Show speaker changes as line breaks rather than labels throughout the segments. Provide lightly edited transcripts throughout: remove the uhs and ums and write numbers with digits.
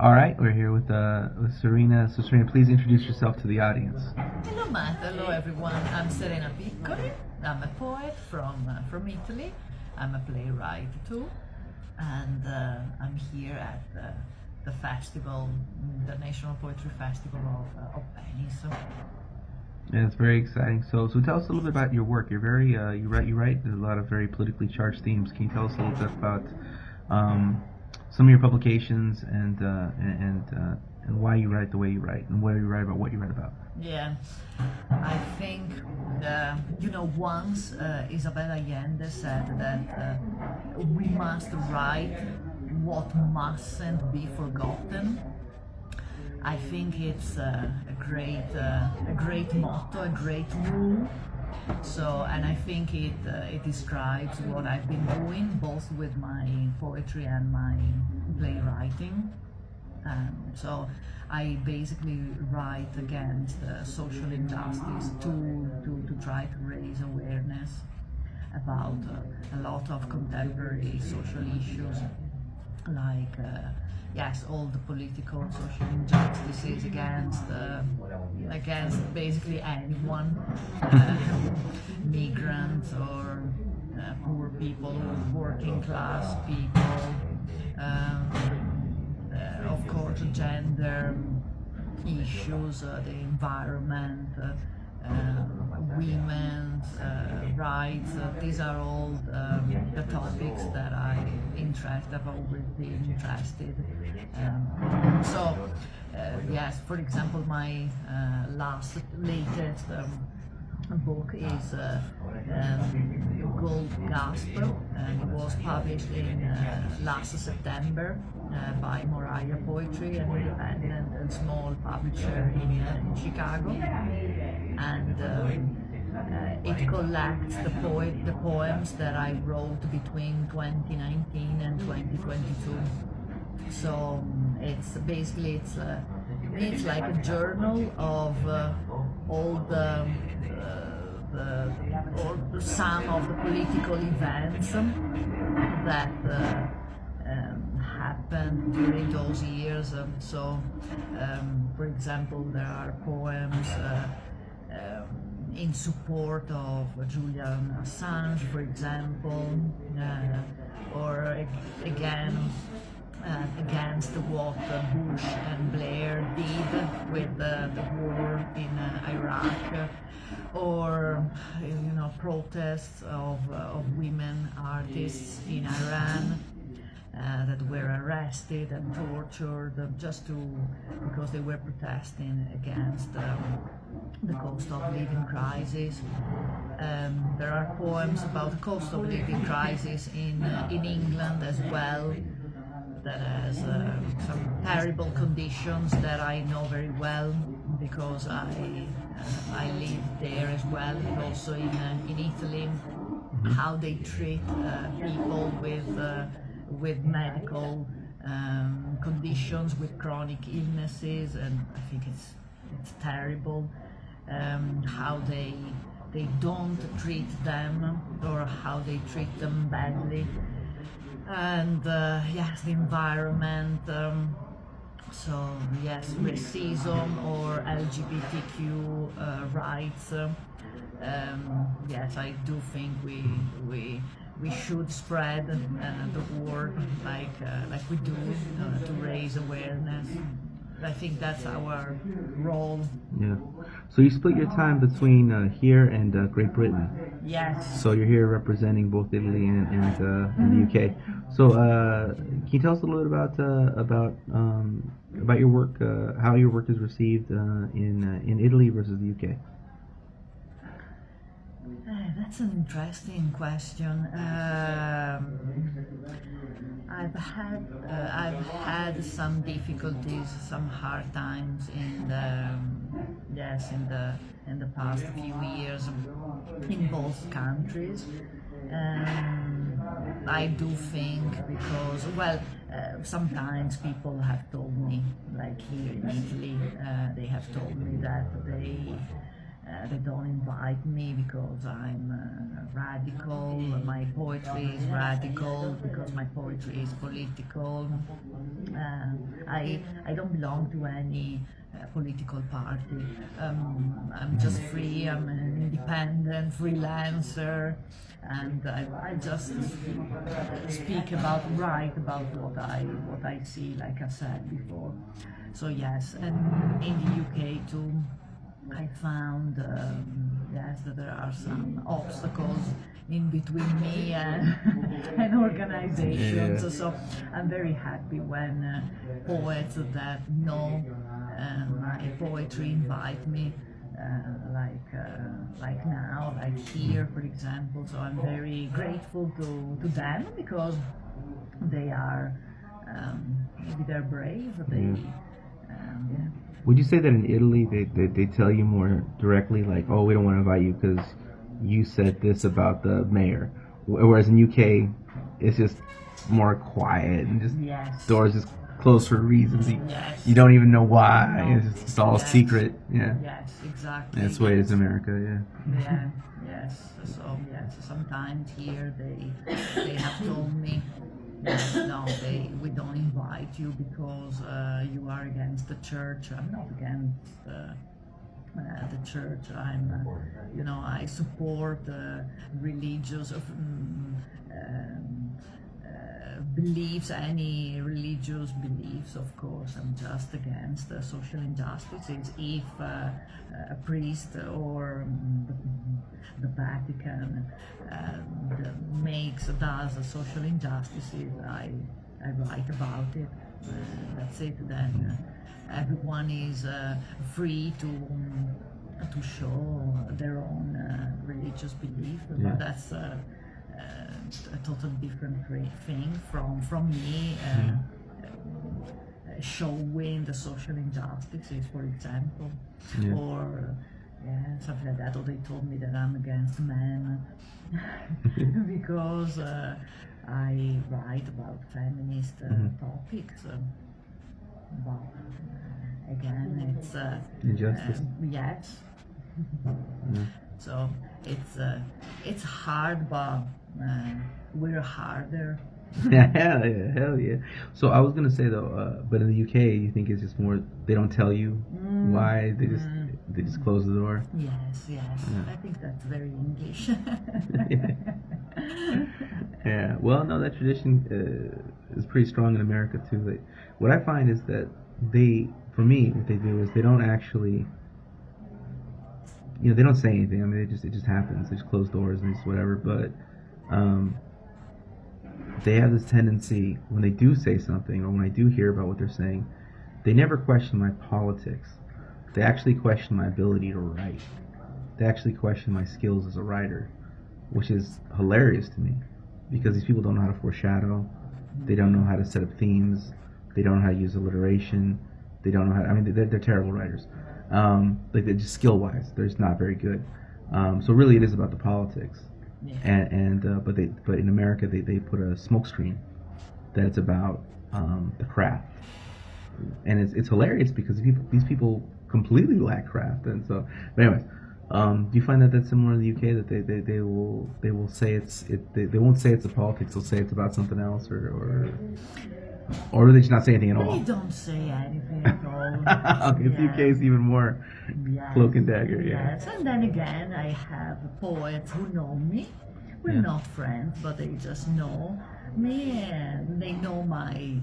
All right, we're here with Serena. So Serena, please introduce yourself to the audience.
Hello Matt, hello everyone. I'm Serena Piccoli. I'm a poet from Italy. I'm a playwright too, and I'm here at the festival, the International Poetry Festival of Venice.
And it's very exciting. So tell us a little bit about your work. You're very you write a lot of very politically charged themes. Can you tell us a little bit about some of your publications and why you write the way you write and what you write about what you write about?
Yeah, I think once Isabel Allende said that we must write what mustn't be forgotten. I think it's a great motto, a great rule. So, and I think it describes what I've been doing, both with my poetry and my playwriting. So I basically write against social injustice to try to raise awareness about a lot of contemporary social issues, like all the political and social injustices against basically anyone, migrants or poor people, working class people, of course gender issues, the environment, women's rights. These are all the topics that I've always been interested. Yes, for example, my latest book is Gold Gospel, and it was published in last September by Moriah Poetry, an independent and small publisher in Chicago, and it collects the poems that I wrote between 2019 and 2022. So it's like a journal of all some of the political events that happened during those years. For example, there are poems in support of Julian Assange, for example, or again against what Bush and Blair did with the war in Iraq, or protests of women artists in Iran that were arrested and tortured because they were protesting against the cost of living crisis. There are poems about the cost of living crisis in England as well, that has some terrible conditions that I know very well because I lived there as well, and also in Italy, how they treat people with medical conditions, with chronic illnesses, and I think it's terrible how they don't treat them, or how they treat them badly. And the environment, racism or LGBTQ rights. I do think we should spread the word like we do to raise awareness. I think that's our role.
Yeah. So you split your time between here and Great Britain.
Yes.
So you're here representing both Italy and the UK. So can you tell us a little bit about your work, how your work is received in Italy versus the UK?
That's an interesting question. I've had some difficulties, some hard times in the past few years in both countries. I do think because sometimes people have told me, like here in Italy, they have told me that They don't invite me because I'm radical. My poetry is radical because my poetry is political. I don't belong to any political party. I'm just free. I'm an independent freelancer, and I just write about what I see, like I said before. So yes, and in the UK too, I found yes that there are some obstacles in between me and, and organizations.
Yeah.
So I'm very happy when poets that know my poetry invite me. Like now, like here, for example. So I'm very grateful to them because they are maybe they're brave. Yeah.
Would you say that in Italy they tell you more directly, like, oh, we don't want to invite you because you said this about the mayor, whereas in UK it's just more quiet and just
Yes.
doors just closed for reasons
Yes.
you don't even know why.
No.
It's all
Yes.
secret. Yeah.
Yes, exactly.
That's the way it is in America. Yeah.
Yeah, yes. So yes, sometimes here they have told me, yes, no, we don't invite you because you are against the church. I'm not against the church. I support religious beliefs, any religious beliefs, of course. I'm just against social injustices. If a priest or the Vatican does a social injustices, I write about it. That's it. Then everyone is free to show their own religious belief,
Yeah.
but that's a totally different thing from me showing the social injustices, for example,
Yeah.
or something like that. Or they told me that I'm against men because I write about feminist topics. But again, it's
Injustice.
yes.
Yeah.
So it's hard, but we're harder.
Hell yeah. So I was gonna say though, but in the UK, you think it's just more they don't tell you why they just close the door.
Yes.
Yeah.
I think that's very English.
Yeah. Well, no, that tradition is pretty strong in America too. Like, what I find is that for me, what they do is they don't actually, they don't say anything. I mean, it just happens. They just close doors and just whatever. But they have this tendency when they do say something or when I do hear about what they're saying, they never question my politics. They actually question my ability to write. They actually question my skills as a writer, which is hilarious to me because these people don't know how to foreshadow. They don't know how to set up themes. They don't know how to use alliteration. They don't know how. I mean, they're terrible writers. Like they're just skill-wise, they're just not very good. So really, it is about the politics.
Yeah.
But in America, they put a smoke screen that it's about the craft, and it's hilarious because these people completely lack craft. And so, but anyways, do you find that that's similar in the UK, that they will say they won't say it's the politics, they'll say it's about something else, or do they just not say anything at all?
They don't say anything at all.
Okay, the UK is even more cloak and dagger. Yeah.
Yes, and then again, I have poets who know me. We're not friends, but they just know me and they know my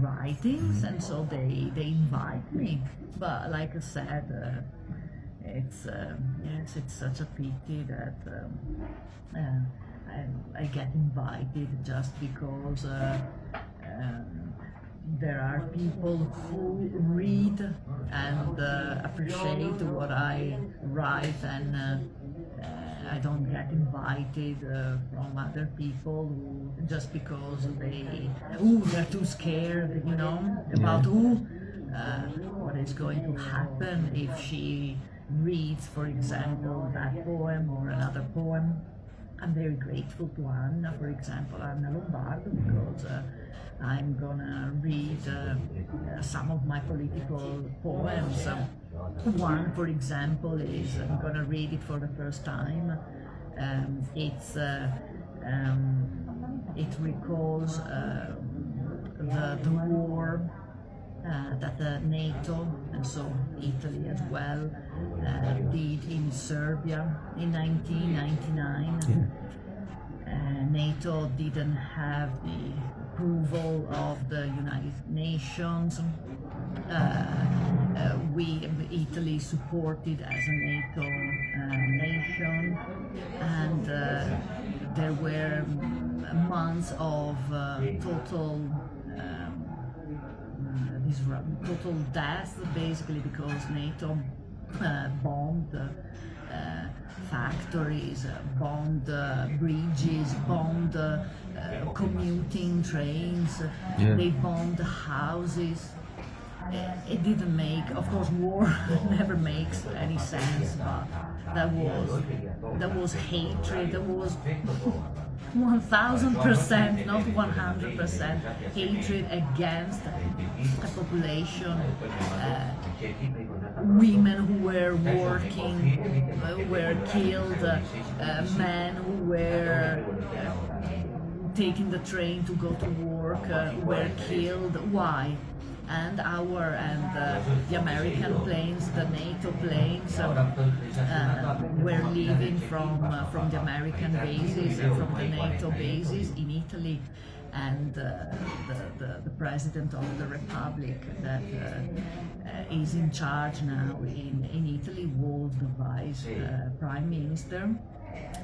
writings, and so they invite me. But like I said, it's such a pity that I get invited just because. There are people who read and appreciate what I write, and I don't get invited from other people who, just because they're too scared, about what is going to happen if she reads, for example, that poem or another poem. I'm very grateful to Anna, for example, Anna Lombardo, because I'm gonna read some of my political poems. One, for example, is I'm gonna read it for the first time. It recalls the war that NATO, and so Italy as well, did in Serbia in 1999. NATO didn't have the approval of the United Nations. Italy supported as a NATO nation, and there were months of total death, basically, because NATO bombed factories, bombed bridges, bombed commuting trains.
Yeah.
They bombed houses. It didn't make, of course, war never makes any sense, but that was hatred. That was 1000%, not 100%, hatred against a population. Women who were working were killed. Men who were taking the train to go to work were killed. Why? And the American planes, the NATO planes, were leaving from the American bases and from the NATO bases in Italy, and the president of the republic that is in charge now in Italy was the vice prime minister,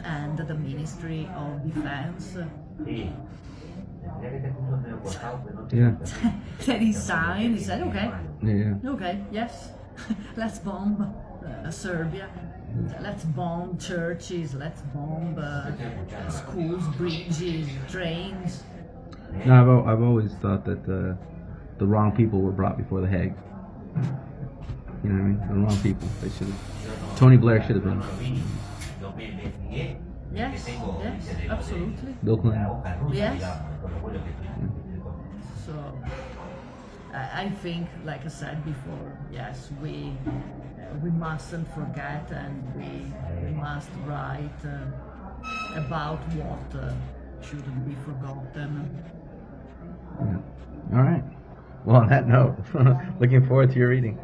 and the Ministry of Defense.
Yeah.
That he signed. He said, "Okay,
Yeah.
okay, yes, let's bomb Serbia. Let's bomb churches. Let's bomb schools, bridges, trains."
No, I've always thought that the wrong people were brought before the Hague. You know what I mean? The wrong people. They should have. Tony Blair should have been.
Yes, absolutely.
Bill Clinton.
Yes. So, I think, like I said before, yes, we mustn't forget, and we must write about what shouldn't be forgotten.
Yeah. All right. Well, on that note, looking forward to your reading.